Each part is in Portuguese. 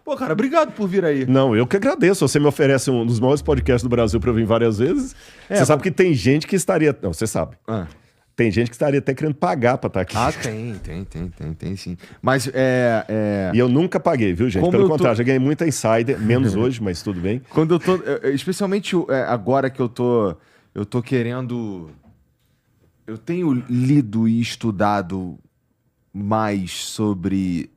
Pô, cara, obrigado por vir aí. Não, eu que agradeço. Você me oferece um dos maiores podcasts do Brasil para eu vir várias vezes. Você sabe que tem gente que estaria... Não, você sabe. Tem gente que estaria até querendo pagar pra estar aqui. Ah, tem sim. Mas E eu nunca paguei, viu, gente? Como Pelo eu tô- contrário, já ganhei muita insider, menos hoje, mas tudo bem. quando eu tô... Especialmente agora que eu tô querendo... Eu tenho lido e estudado mais sobre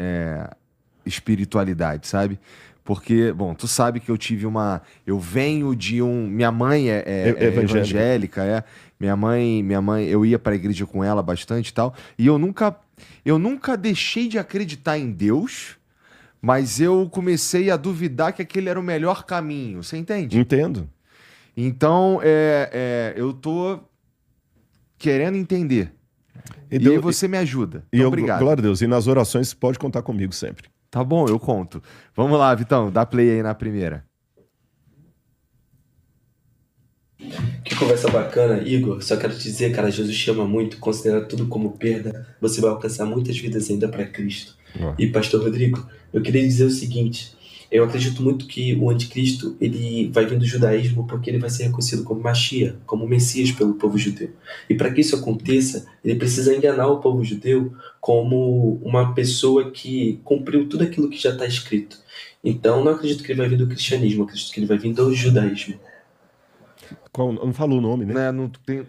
espiritualidade, sabe? Porque, bom, tu sabe que eu tive uma... Eu venho de um... Minha mãe é evangélica, Minha mãe, eu ia pra igreja com ela bastante e tal. E eu nunca deixei de acreditar em Deus, mas eu comecei a duvidar que aquele era o melhor caminho. Você entende? Entendo. Então, eu tô querendo entender. E aí você me ajuda. Então, obrigado. Glória a Deus. E nas orações você pode contar comigo sempre. Tá bom, eu conto. Vamos lá, Vitão, dá play aí na primeira. Que conversa bacana, Igor. Só quero te dizer, cara, Jesus te ama muito, considera tudo como perda. Você vai alcançar muitas vidas ainda para Cristo. E Pastor Rodrigo, eu queria dizer o seguinte: eu acredito muito que o anticristo ele vai vir do judaísmo porque ele vai ser reconhecido como Mashiach, como Messias pelo povo judeu. E para que isso aconteça, ele precisa enganar o povo judeu como uma pessoa que cumpriu tudo aquilo que já está escrito. Então, não acredito que ele vai vir do cristianismo, acredito que ele vai vir do judaísmo. Não falou o nome, né? Não tem...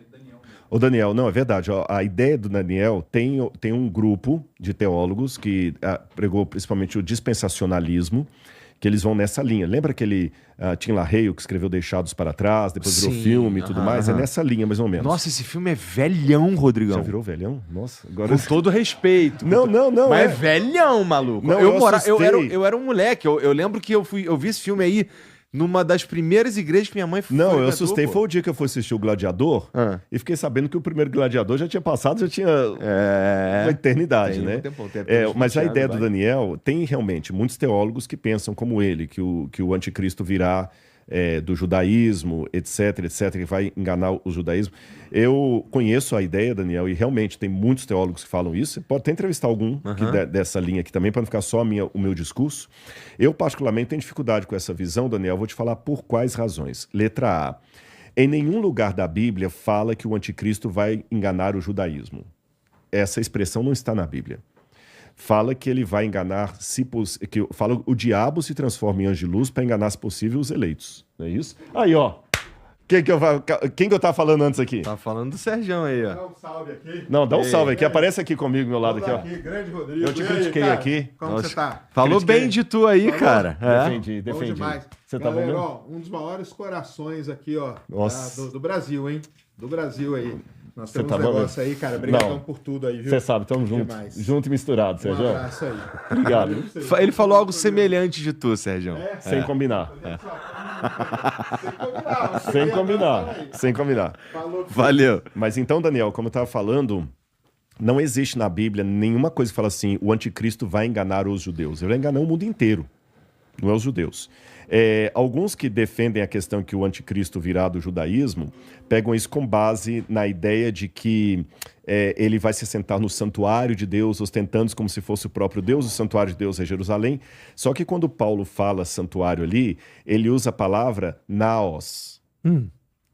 O Daniel, não, é verdade. Ó, a ideia do Daniel tem um grupo de teólogos que pregou principalmente o dispensacionalismo, que eles vão nessa linha. Lembra aquele Tim LaHaye que escreveu Deixados para Trás, depois virou filme e tudo mais? É nessa linha, mais ou menos. Nossa, esse filme é velhão, Rodrigão. Já virou velhão? Nossa, agora... Com todo respeito. Não. Mas é velhão, maluco. Não, eu era um moleque. Eu lembro que eu vi esse filme aí numa das primeiras igrejas que minha mãe foi. Não, eu assustei. Foi o dia que eu fui assistir o Gladiador e fiquei sabendo que o primeiro Gladiador já tinha passado, já tinha uma eternidade, né? Mas a ideia do Daniel, tem realmente muitos teólogos que pensam como ele, que o anticristo virá do judaísmo, etc, que vai enganar o judaísmo. Eu conheço a ideia, Daniel, e realmente tem muitos teólogos que falam isso. Você pode até entrevistar algum dessa linha aqui também, para não ficar só o meu discurso. Eu, particularmente, tenho dificuldade com essa visão, Daniel. Vou te falar por quais razões. Letra A. Em nenhum lugar da Bíblia fala que o anticristo vai enganar o judaísmo. Essa expressão não está na Bíblia. Fala que ele vai enganar, fala o diabo se transforma em anjo de luz para enganar, se possível, os eleitos. Não é isso? Aí, ó. Quem que eu tava falando antes aqui? Tá falando do Serjão aí, ó. Dá um salve aqui. Não, dá um salve aqui. Aparece aqui comigo, do meu lado aqui, ó. Grande Rodrigo. Eu te critiquei aqui. Como você tá? Falou bem de tu aí, cara. Defendi. Bom demais. Você tá Galera, bom? ó, um dos maiores corações aqui, ó, Nossa. do Brasil, hein? Do Brasil aí. Nós Você temos tá um bom, negócio aí, cara. Obrigadão por tudo aí, viu? Você sabe, estamos juntos. Demais. Junto e misturado, Um Sérgio. abraço aí. Obrigado. Ele falou algo semelhante de tu, Serjão. Sem combinar. Sem combinar. Falou. Valeu. Mas então, Daniel, como eu estava falando, não existe na Bíblia nenhuma coisa que fala assim, o anticristo vai enganar os judeus. Ele vai enganar o mundo inteiro, não é os judeus. Alguns que defendem a questão que o anticristo virá do judaísmo, pegam isso com base na ideia de que ele vai se sentar no santuário de Deus, ostentando como se fosse o próprio Deus. O santuário de Deus é Jerusalém. Só que quando Paulo fala santuário ali, ele usa a palavra naos.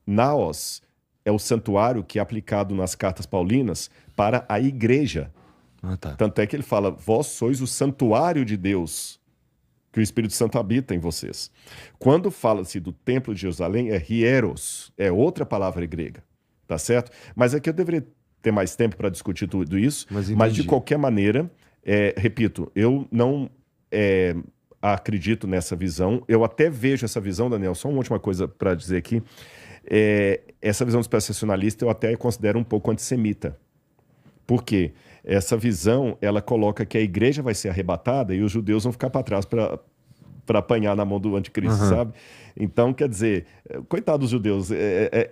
Naos é o santuário que é aplicado nas cartas paulinas para a igreja. Tanto é que ele fala, vós sois o santuário de Deus, que o Espírito Santo habita em vocês. Quando fala-se do templo de Jerusalém, é hieros, é outra palavra grega, tá certo? Mas aqui eu deveria ter mais tempo para discutir tudo isso, mas de qualquer maneira, repito, eu não acredito nessa visão, eu até vejo essa visão, Daniel, só uma última coisa para dizer aqui, essa visão dispensacionalista eu até considero um pouco antissemita. Por quê? Essa visão, ela coloca que a igreja vai ser arrebatada e os judeus vão ficar para trás para apanhar na mão do anticristo, sabe? Então, quer dizer, coitado dos judeus,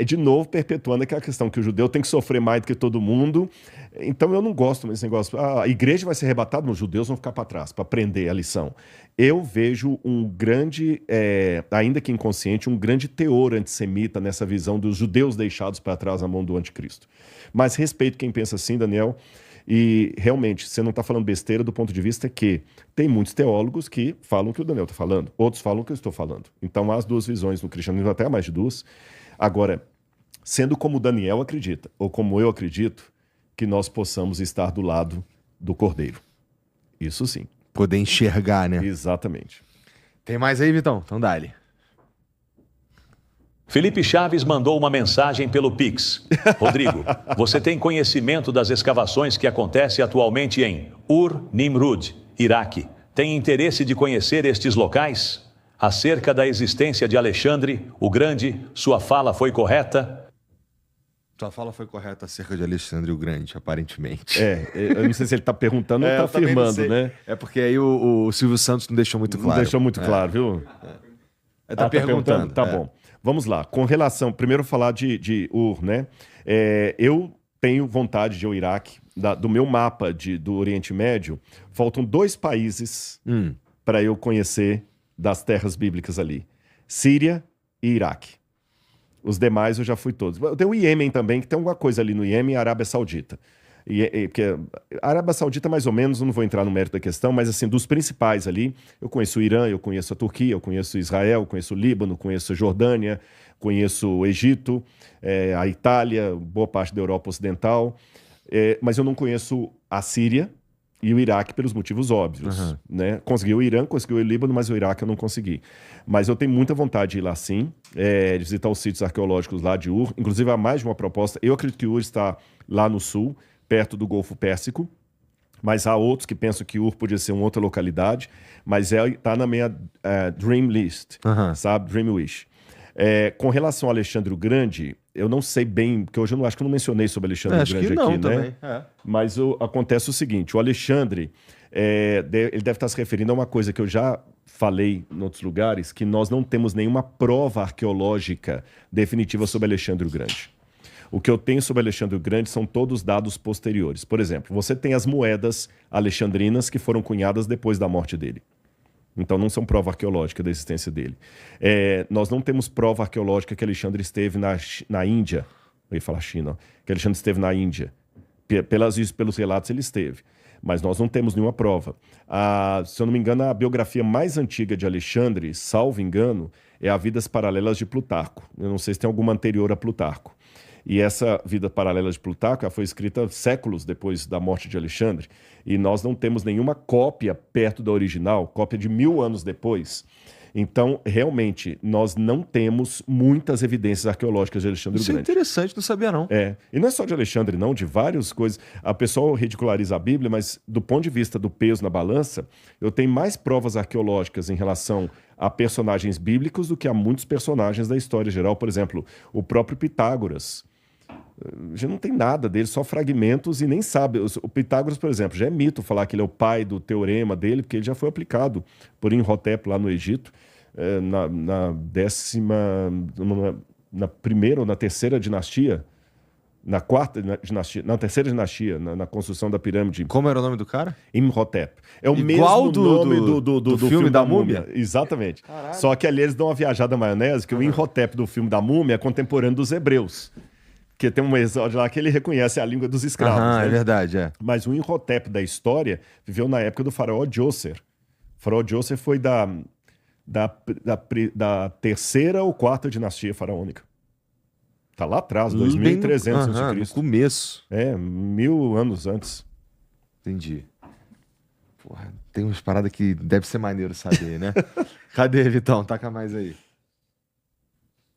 de novo perpetuando aquela questão que o judeu tem que sofrer mais do que todo mundo. Então, eu não gosto desse negócio. A igreja vai ser arrebatada, mas os judeus vão ficar para trás, para aprender a lição. Eu vejo um grande, ainda que inconsciente, um grande teor antissemita nessa visão dos judeus deixados para trás na mão do anticristo. Mas respeito quem pensa assim, Daniel. E realmente, você não está falando besteira do ponto de vista que tem muitos teólogos que falam o que o Daniel está falando, outros falam o que eu estou falando. Então há as duas visões no cristianismo, até mais de duas. Agora, sendo como o Daniel acredita, ou como eu acredito, que nós possamos estar do lado do Cordeiro. Isso sim. Poder enxergar, né? Exatamente. Tem mais aí, Vitão? Então dá-lhe. Felipe Chaves mandou uma mensagem pelo Pix. Rodrigo, você tem conhecimento das escavações que acontecem atualmente em Ur-Nimrud, Iraque. Tem interesse de conhecer estes locais? Acerca da existência de Alexandre, o Grande, sua fala foi correta? Sua fala foi correta acerca de Alexandre o Grande, aparentemente. Eu não sei se ele está perguntando ou está afirmando, né? É porque aí o Silvio Santos não deixou muito claro. Não deixou muito claro, viu? Ele tá perguntando. Tá bom. Vamos lá. Com relação... Primeiro falar de Ur, né? Eu tenho vontade de ir ao Iraque. Do meu mapa do Oriente Médio, faltam 2 países para eu conhecer das terras bíblicas ali. Síria e Iraque. Os demais eu já fui todos. Tem o Iêmen também, que tem alguma coisa ali no Iêmen e a Arábia Saudita. Porque a Arábia Saudita, mais ou menos, eu não vou entrar no mérito da questão, mas assim, dos principais ali, eu conheço o Irã, eu conheço a Turquia, eu conheço Israel, eu conheço o Líbano, conheço a Jordânia, conheço o Egito, a Itália, boa parte da Europa Ocidental, mas eu não conheço a Síria e o Iraque pelos motivos óbvios. Né? Consegui o Irã, consegui o Líbano, mas o Iraque eu não consegui. Mas eu tenho muita vontade de ir lá sim, de visitar os sítios arqueológicos lá de Ur, inclusive há mais de uma proposta. Eu acredito que Ur está lá no sul, perto do Golfo Pérsico, mas há outros que pensam que Ur podia ser uma outra localidade, mas está na minha dream list, sabe? Dream wish. Com relação ao Alexandre o Grande, eu não sei bem, porque hoje eu acho que eu não mencionei sobre Alexandre o Grande não, aqui, também. né? Mas acontece o seguinte, o Alexandre, ele deve estar se referindo a uma coisa que eu já falei em outros lugares, que nós não temos nenhuma prova arqueológica definitiva sobre Alexandre o Grande. O que eu tenho sobre Alexandre o Grande são todos dados posteriores. Por exemplo, você tem as moedas alexandrinas que foram cunhadas depois da morte dele. Então não são prova arqueológica da existência dele. Nós não temos prova arqueológica que Alexandre esteve na Índia. Eu ia falar China. Que Alexandre esteve na Índia. Pelos relatos ele esteve. Mas nós não temos nenhuma prova. Se eu não me engano, a biografia mais antiga de Alexandre, salvo engano, é a Vidas Paralelas de Plutarco. Eu não sei se tem alguma anterior a Plutarco. E essa Vida Paralela de Plutarco foi escrita séculos depois da morte de Alexandre. E nós não temos nenhuma cópia perto da original, cópia de 1000 anos depois. Então, realmente, nós não temos muitas evidências arqueológicas de Alexandre o Grande. Isso é interessante, não sabia não. E não é só de Alexandre não, de várias coisas. A pessoa ridiculariza a Bíblia, mas do ponto de vista do peso na balança, eu tenho mais provas arqueológicas em relação a personagens bíblicos do que a muitos personagens da história geral. Por exemplo, o próprio Pitágoras. Já não tem nada dele, só fragmentos e nem sabe. O Pitágoras, por exemplo, já é mito falar que ele é o pai do teorema dele, porque ele já foi aplicado por Imhotep lá no Egito, na primeira ou na terceira dinastia, na quarta dinastia, na terceira dinastia, na construção da pirâmide. Como era o nome do cara? Imhotep. É o igual mesmo nome do filme da Múmia? Exatamente. Caralho. Só que ali eles dão uma viajada na maionese, que o Imhotep do filme da Múmia é contemporâneo dos hebreus. Porque tem um episódio lá que ele reconhece a língua dos escravos. Né? É verdade, Mas o Imhotep da história viveu na época do faraó Djoser. O faraó Djoser foi da terceira ou quarta dinastia faraônica. Tá lá atrás, 2300 a.C. No começo. 1000 anos antes. Entendi. Porra, tem umas paradas que deve ser maneiro saber, né? Cadê, Vitão? Taca mais aí.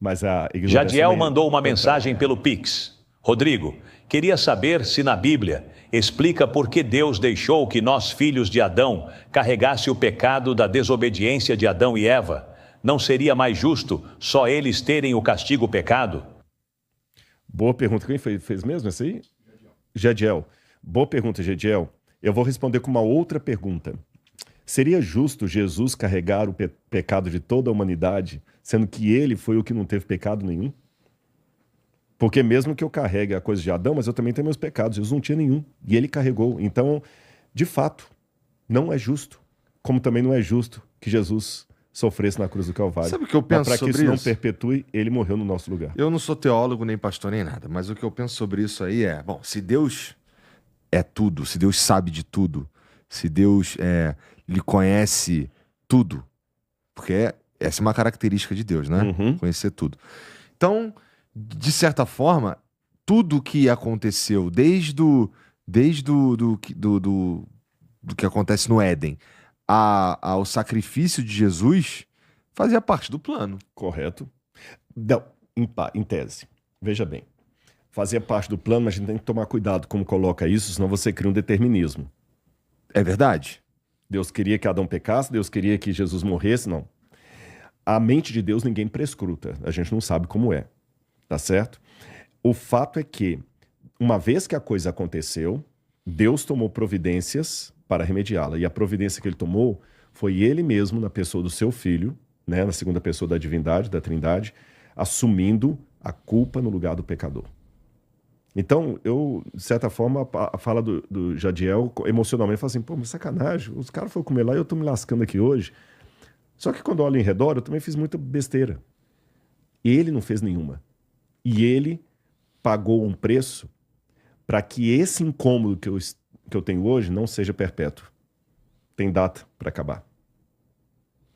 Mas Jadiel mandou uma mensagem pelo Pix. Rodrigo, queria saber se na Bíblia explica por que Deus deixou que nós, filhos de Adão, carregasse o pecado da desobediência de Adão e Eva. Não seria mais justo só eles terem o castigo pecado? Boa pergunta. Quem fez mesmo essa aí? Jadiel. Boa pergunta, Jadiel. Eu vou responder com uma outra pergunta. Seria justo Jesus carregar o pecado de toda a humanidade, sendo que ele foi o que não teve pecado nenhum? Porque mesmo que eu carregue a coisa de Adão, mas eu também tenho meus pecados, Jesus não tinha nenhum, e ele carregou. Então, de fato, não é justo, como também não é justo que Jesus sofresse na cruz do Calvário. Sabe o que eu penso sobre isso? Para que isso não perpetue, ele morreu no nosso lugar. Eu não sou teólogo, nem pastor, nem nada, mas o que eu penso sobre isso aí é, bom, se Deus é tudo, se Deus sabe de tudo, se Deus lhe conhece tudo, porque essa é uma característica de Deus, né? Conhecer tudo. Então, de certa forma, tudo que aconteceu desde o que acontece no Éden ao sacrifício de Jesus fazia parte do plano. Correto. Não, em tese. Veja bem. Fazia parte do plano, mas a gente tem que tomar cuidado como coloca isso, senão você cria um determinismo. É verdade. Deus queria que Adão pecasse, Deus queria que Jesus morresse, não. A mente de Deus ninguém prescruta. A gente não sabe como é. Tá certo? O fato é que, uma vez que a coisa aconteceu, Deus tomou providências para remediá-la. E a providência que ele tomou foi ele mesmo, na pessoa do seu filho, né, na segunda pessoa da divindade, da trindade, assumindo a culpa no lugar do pecador. Então, eu, de certa forma, a fala do Jadiel, emocionalmente, fala assim, pô, mas sacanagem, os caras foram comer lá e eu tô me lascando aqui hoje. Só que quando eu olho em redor, eu também fiz muita besteira. Ele não fez nenhuma. E ele pagou um preço para que esse incômodo que eu tenho hoje não seja perpétuo. Tem data para acabar.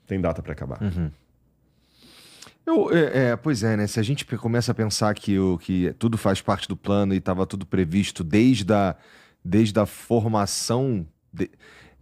Tem data para acabar. Pois é, né? Se a gente começa a pensar que tudo faz parte do plano e estava tudo previsto desde a formação...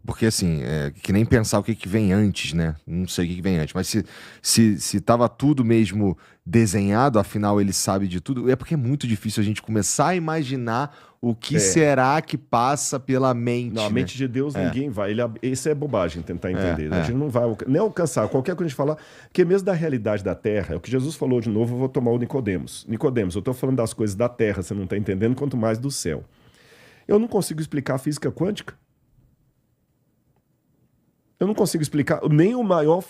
Porque, assim, que nem pensar o que vem antes, né? Não sei o que vem antes. Mas se tava tudo mesmo desenhado, afinal ele sabe de tudo, é porque é muito difícil a gente começar a imaginar o que será que passa pela mente. Não, a mente de Deus ninguém vai. Isso é bobagem tentar entender. A gente não vai nem alcançar qualquer coisa que a gente falar, porque mesmo da realidade da Terra, é o que Jesus falou de novo, eu vou tomar o Nicodemos. Nicodemos, eu estou falando das coisas da Terra, você não está entendendo, quanto mais do céu. Eu não consigo explicar a física quântica. Eu não consigo explicar, nem o maior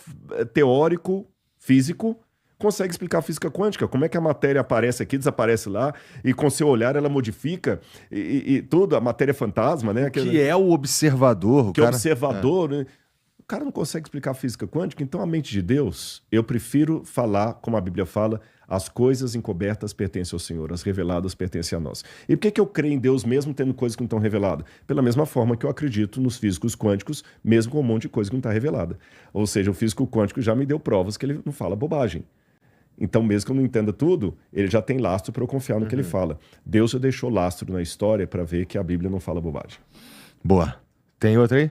teórico físico consegue explicar a física quântica. Como é que a matéria aparece aqui, desaparece lá, e com seu olhar ela modifica, e tudo, a matéria fantasma, né? Que é o observador. É o observador, né? O cara não consegue explicar a física quântica, então a mente de Deus, eu prefiro falar, como a Bíblia fala, as coisas encobertas pertencem ao Senhor, as reveladas pertencem a nós. E por que eu creio em Deus mesmo tendo coisas que não estão reveladas? Pela mesma forma que eu acredito nos físicos quânticos, mesmo com um monte de coisa que não está revelada. Ou seja, o físico quântico já me deu provas que ele não fala bobagem. Então, mesmo que eu não entenda tudo, ele já tem lastro para eu confiar no que ele fala. Deus já deixou lastro na história para ver que a Bíblia não fala bobagem. Boa. Tem outra aí?